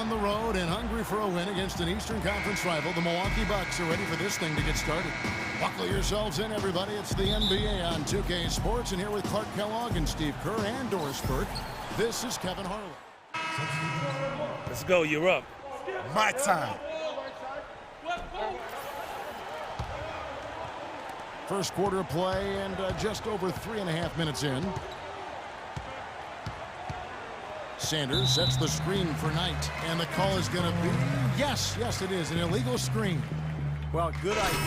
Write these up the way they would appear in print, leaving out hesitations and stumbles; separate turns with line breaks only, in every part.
on the road and hungry for a win against an Eastern Conference rival. The Milwaukee Bucks are ready for this thing to get started. Buckle yourselves in, everybody. It's the NBA on 2K Sports, and here with Clark Kellogg and Steve Kerr and Doris Burke, this is Kevin Harlan.
Let's go. You're up.
My time.
First quarter of play and just over 3.5 minutes in. Sanders sets the screen for Knight, and the call is going to be, yes, it is, an illegal screen.
Well, good idea.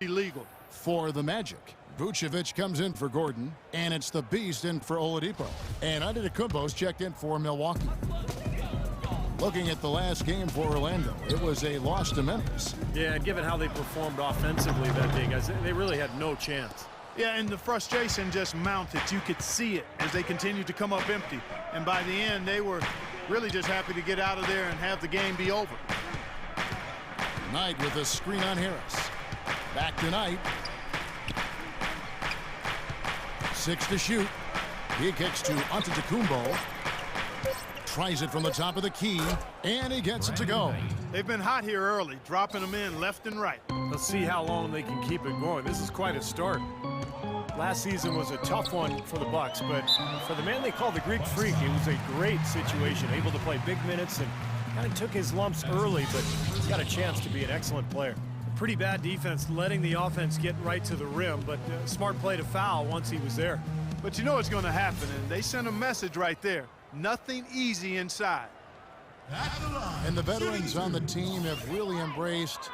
Illegal for the Magic. Vucevic comes in for Gordon, and it's the Beast in for Oladipo. And Antetokounmpo's checked in for Milwaukee. Looking at the last game for Orlando, it was a loss to Memphis.
Yeah, and given how they performed offensively that day, guys, they really had no chance.
Yeah, and the frustration just mounted. You could see it as they continued to come up empty. And by the end, they were really just happy to get out of there and have the game be over.
Knight with a screen on Harris. Back to Knight. 6 to shoot. He kicks to Antetokounmpo. Tries it from the top of the key, and he gets it to go.
They've been hot here early, dropping them in left and right.
Let's see how long they can keep it going. This is quite a start. Last season was a tough one for the Bucks, but for the man they call the Greek Freak, it was a great situation, able to play big minutes and kind of took his lumps early, but he's got a chance to be an excellent player. Pretty bad defense, letting the offense get right to the rim, but smart play to foul once he was there.
But you know what's going to happen, and they sent a message right there. Nothing easy inside.
And the veterans on the team have really embraced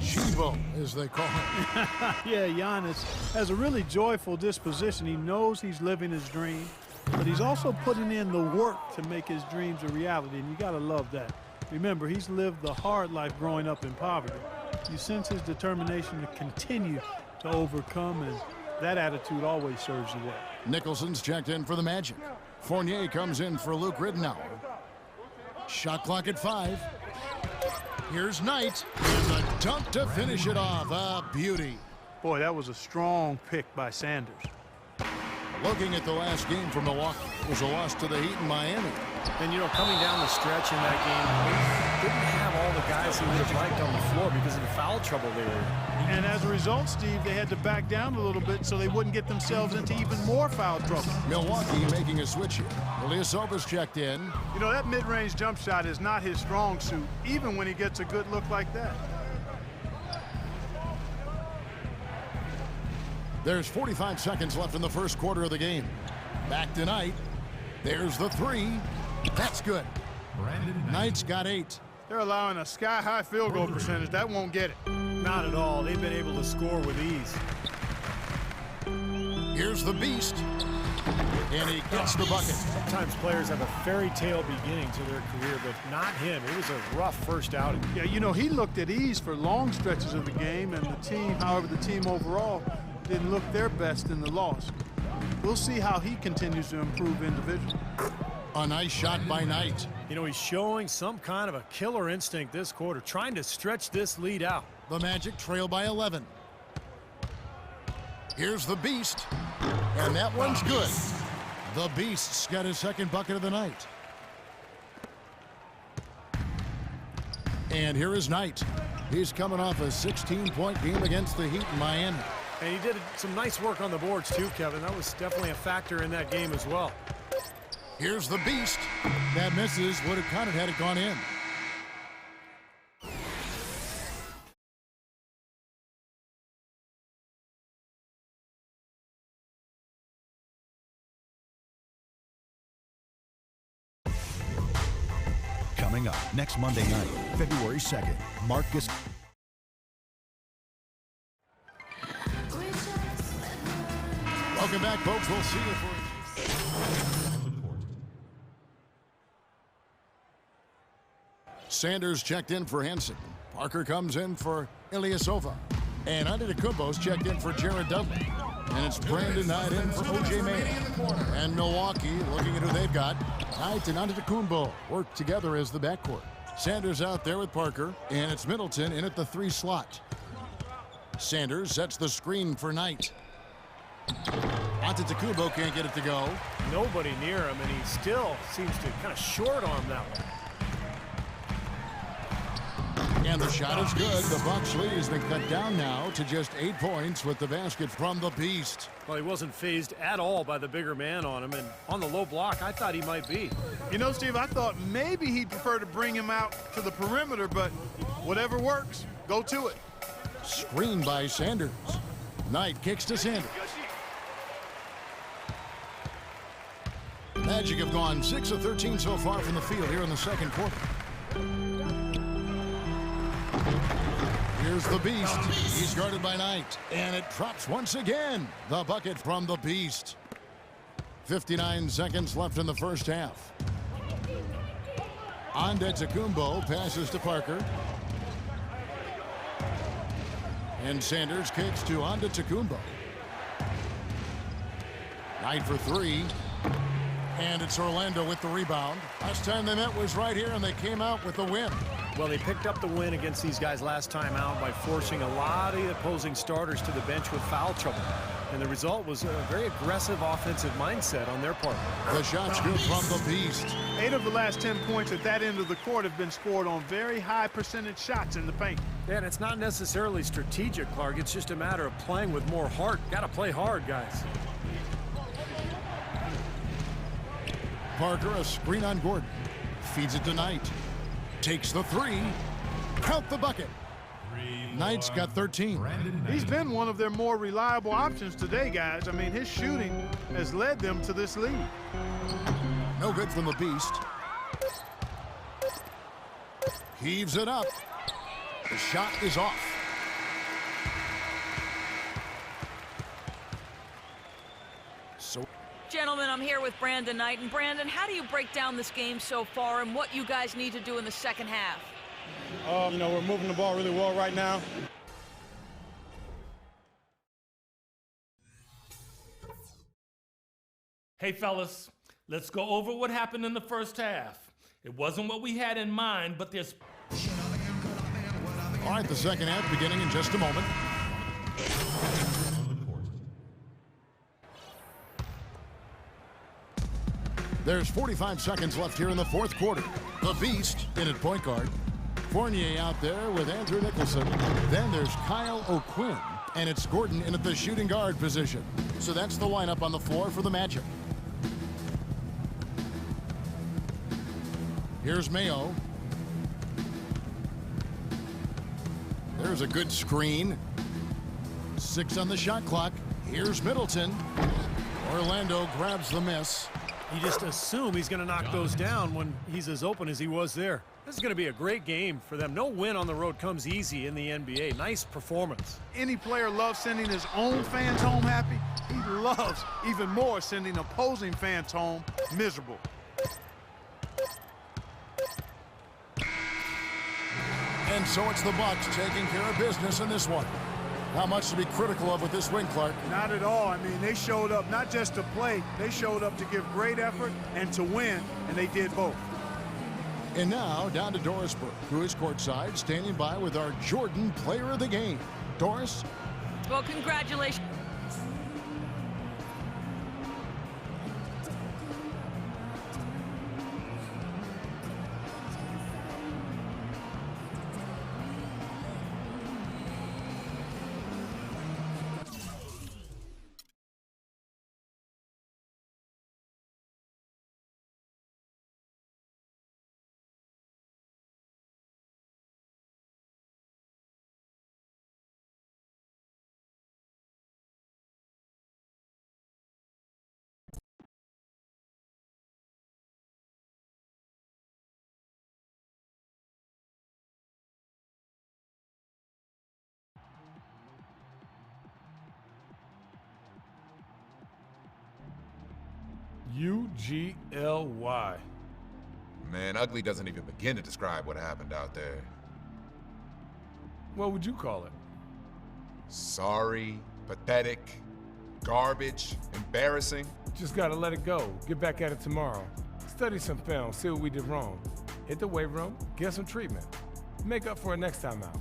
Chivo, as they call it.
Yeah, Giannis has a really joyful disposition. He knows he's living his dream, but he's also putting in the work to make his dreams a reality, and you got to love that. Remember, he's lived the hard life growing up in poverty. You sense his determination to continue to overcome, and that attitude always serves you well.
Nicholson's checked in for the Magic. Fournier comes in for Luke Ridnour. Shot clock at 5. Here's Knight with a dunk to finish it off. A beauty.
Boy, that was a strong pick by Sanders.
Looking at the last game for Milwaukee, it was a loss to the Heat in Miami.
And, you know, coming down the stretch in that game, they didn't have all the guys he would have liked on the floor because of the foul trouble they were in.
And as a result, Steve, they had to back down a little bit so they wouldn't get themselves into even more foul trouble.
Milwaukee making a switch here. Ilyasova's checked in.
You know, that mid-range jump shot is not his strong suit, even when he gets a good look like that.
There's 45 seconds left in the first quarter of the game. Back to Knight. There's the 3. That's good. Knight's got 8.
They're allowing a sky-high field goal percentage. That won't get it.
Not at all. They've been able to score with ease.
Here's the Beast. And he gets the bucket.
Sometimes players have a fairy tale beginning to their career, but not him. It was a rough first outing.
Yeah, you know, he looked at ease for long stretches of the game, and the team, however, the team overall didn't look their best in the loss. We'll see how he continues to improve individually.
A nice shot by Knight.
You know, he's showing some kind of a killer instinct this quarter, trying to stretch this lead out.
The Magic trail by 11. Here's the Beast. And that one's good. The Beast's got his second bucket of the night. And here is Knight. He's coming off a 16-point game against the Heat in Miami.
And he did some nice work on the boards too, Kevin. That was definitely a factor in that game as well.
Here's the Beast. That misses. Would have counted had it gone in.
Coming up next Monday night, February 2nd, Marcus.
Welcome back, folks. We'll see you for Sanders checked in for Henson. Parker comes in for Ilyasova. And Antetokounmpo's checked in for Jared Dudley. And it's Brandon Knight in for O.J. Mayo. And Milwaukee, looking at who they've got, Knight and Antetokounmpo work together as the backcourt. Sanders out there with Parker, and it's Middleton in at the 3 slot. Sanders sets the screen for Knight. Antetokounmpo can't get it to go.
Nobody near him, and he still seems to kind of short-arm that one.
And the shot is good. The Bucks lead has been cut down now to just 8 points with the basket from the Beast.
Well, he wasn't phased at all by the bigger man on him, and on the low block, I thought he might be.
You know, Steve, I thought maybe he'd prefer to bring him out to the perimeter, but whatever works, go to it.
Screen by Sanders. Knight kicks to Sanders. Magic have gone 6 of 13 so far from the field here in the second quarter. Here's the Beast. He's guarded by Knight. And it drops once again. The bucket from the Beast. 59 seconds left in the first half. Antetokounmpo passes to Parker. And Sanders kicks to Antetokounmpo. Knight for 3. And it's Orlando with the rebound. Last time they met was right here, and they came out with the win.
Well, they picked up the win against these guys last time out by forcing a lot of the opposing starters to the bench with foul trouble. And the result was a very aggressive offensive mindset on their part.
The shot's good from the Beast.
8 of the last 10 points at that end of the court have been scored on very high percentage shots in the paint.
Yeah, and it's not necessarily strategic, Clark. It's just a matter of playing with more heart. Got to play hard, guys.
Parker, a screen on Gordon. Feeds it to Knight. Takes the 3. Count the bucket. Knight's got 13.
He's been one of their more reliable options today, guys. I mean, his shooting has led them to this lead.
No good from the Beast. Heaves it up. The shot is off. So,
Gentlemen, I'm here with Brandon Knight. And Brandon, how do you break down this game so far and what you guys need to do in the second half?
You know, we're moving the ball really well right now.
Hey, fellas, let's go over what happened in the first half. It wasn't what we had in mind, but there's...
all right, the second half beginning in just a moment. There's 45 seconds left here in the fourth quarter. The Beast in at point guard. Fournier out there with Andrew Nicholson. Then there's Kyle O'Quinn, and it's Gordon in at the shooting guard position. So that's the lineup on the floor for the Magic. Here's Mayo. There's a good screen. 6 on the shot clock. Here's Middleton. Orlando grabs the miss.
You just assume he's going to knock those down when he's as open as he was there. This is going to be a great game for them. No win on the road comes easy in the NBA. Nice performance.
Any player loves sending his own fans home happy. He loves even more sending opposing fans home miserable.
And so it's the Bucks taking care of business in this one. Not much to be critical of with this win, Clark.
Not at all. I mean, they showed up not just to play, they showed up to give great effort and to win, and they did both.
And now down to Doris Burke, who is courtside, standing by with our Jordan Player of the Game. Doris?
Well, congratulations.
UGLY. Man, ugly doesn't even begin to describe what happened out there.
What would you call it?
Sorry, pathetic, garbage, embarrassing.
Just gotta let it go. Get back at it tomorrow. Study some film, see what we did wrong. Hit the weight room, get some treatment. Make up for it next time out.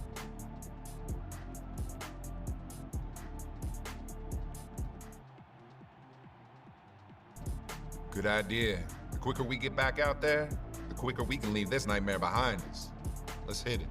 Good idea. The quicker we get back out there, the quicker we can leave this nightmare behind us. Let's hit it.